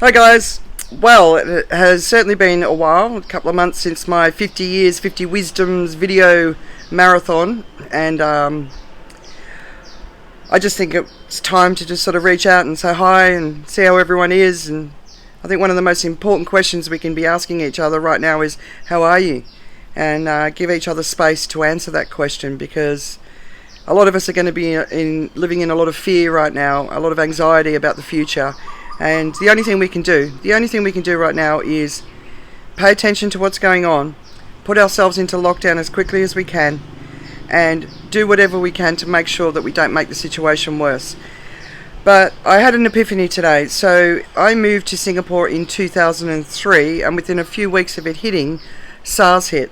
Hi guys. Well, it has certainly been a while, a couple of months since my 50 years, 50 wisdoms video marathon, and I just think it's time to just sort of reach out and say hi and see how everyone is. And I think one of the most important questions we can be asking each other right now is, how are you? And give each other space to answer that question, because a lot of us are going to be living in a lot of fear right now, a lot of anxiety about the future. And the only thing we can do right now is pay attention to what's going on, put ourselves into lockdown as quickly as we can, and do whatever we can to make sure that we don't make the situation worse. But I had an epiphany today. So I moved to Singapore in 2003, and within a few weeks of it hitting, SARS hit.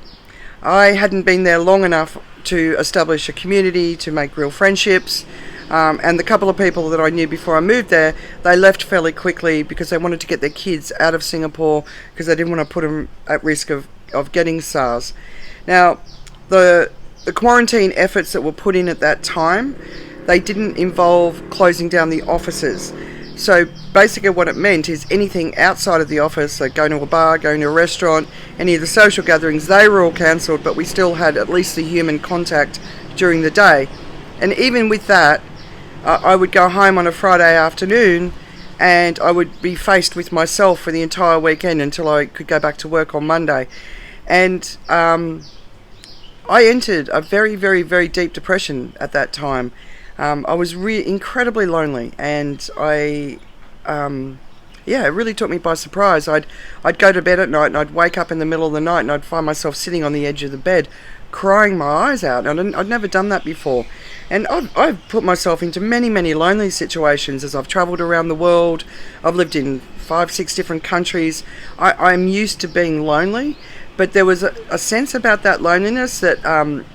I hadn't been there long enough to establish a community, to make real friendships. And the couple of people that I knew before I moved there, they left fairly quickly because they wanted to get their kids out of Singapore because they didn't want to put them at risk of getting SARS. Now, the quarantine efforts that were put in at that time, they didn't involve closing down the offices. So basically what it meant is anything outside of the office, like going to a bar, going to a restaurant, any of the social gatherings, they were all cancelled, but we still had at least the human contact during the day. And even with that, I would go home on a Friday afternoon and I would be faced with myself for the entire weekend until I could go back to work on Monday. And I entered a very, very, very deep depression at that time. I was incredibly lonely, and it really took me by surprise. I'd go to bed at night and I'd wake up in the middle of the night and I'd find myself sitting on the edge of the bed crying my eyes out. I'd never done that before. And I've put myself into many, many lonely situations as I've travelled around the world. I've lived in 5-6 different countries. I'm used to being lonely, but there was a sense about that loneliness that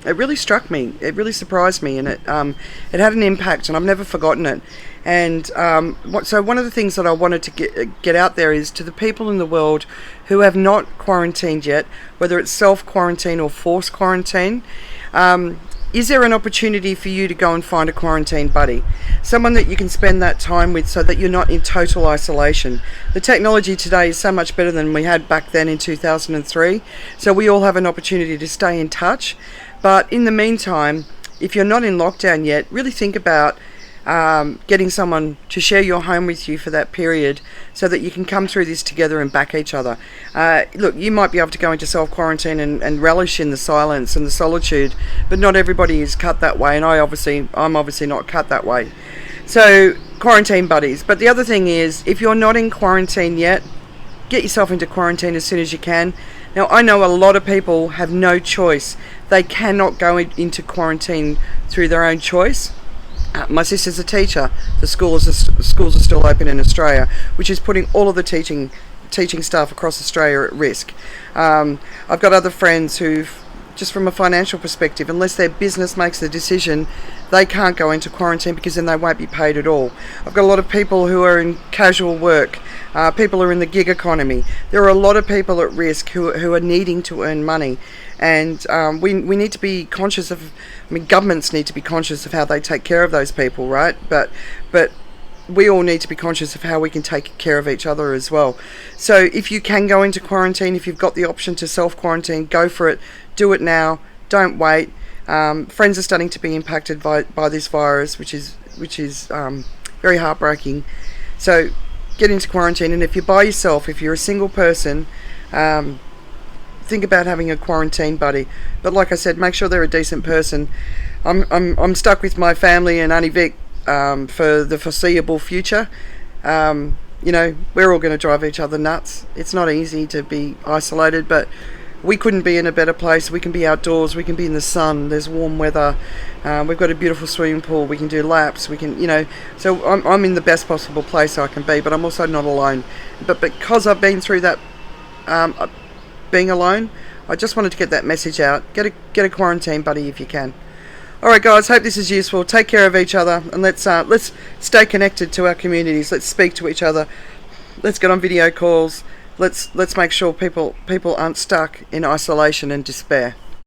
it really struck me. It really surprised me, and it had an impact, and I've never forgotten it. And so one of the things that I wanted to get out there is to the people in the world who have not quarantined yet, whether it's self-quarantine or forced quarantine, is there an opportunity for you to go and find a quarantine buddy? Someone that you can spend that time with so that you're not in total isolation. The technology today is so much better than we had back then in 2003. So we all have an opportunity to stay in touch. But in the meantime, if you're not in lockdown yet, really think about getting someone to share your home with you for that period so that you can come through this together and back each other. Look, you might be able to go into self-quarantine and relish in the silence and the solitude, but not everybody is cut that way, and I'm obviously not cut that way. So quarantine buddies. But the other thing is, if you're not in quarantine yet, get yourself into quarantine as soon as you can. Now, I know a lot of people have no choice. They cannot go into quarantine through their own choice. My sister's a teacher. The schools are still open in Australia, which is putting all of the teaching staff across Australia at risk. I've got other friends who've, just from a financial perspective, unless their business makes the decision, they can't go into quarantine because then they won't be paid at all. I've got a lot of people who are in casual work. People who are in the gig economy. There are a lot of people at risk who are needing to earn money. And we need to be conscious of, governments need to be conscious of how they take care of those people, right? But we all need to be conscious of how we can take care of each other as well. So if you can go into quarantine, if you've got the option to self-quarantine, go for it. Do it now. Don't wait. Friends are starting to be impacted by this virus, which is very heartbreaking. So get into quarantine, and if you're by yourself, if you're a single person, think about having a quarantine buddy. But like I said, make sure they're a decent person. I'm stuck with my family and Auntie Vic for the foreseeable future. We're all going to drive each other nuts. It's not easy to be isolated, but we couldn't be in a better place. We can be outdoors, we can be in the sun, there's warm weather, we've got a beautiful swimming pool, we can do laps, we can, so I'm in the best possible place I can be, but I'm also not alone. But because I've been through that, being alone, I just wanted to get that message out. Get a quarantine buddy if you can. Alright guys, hope this is useful. Take care of each other, and let's stay connected to our communities. Let's speak to each other. Let's get on video calls. Let's make sure people aren't stuck in isolation and despair.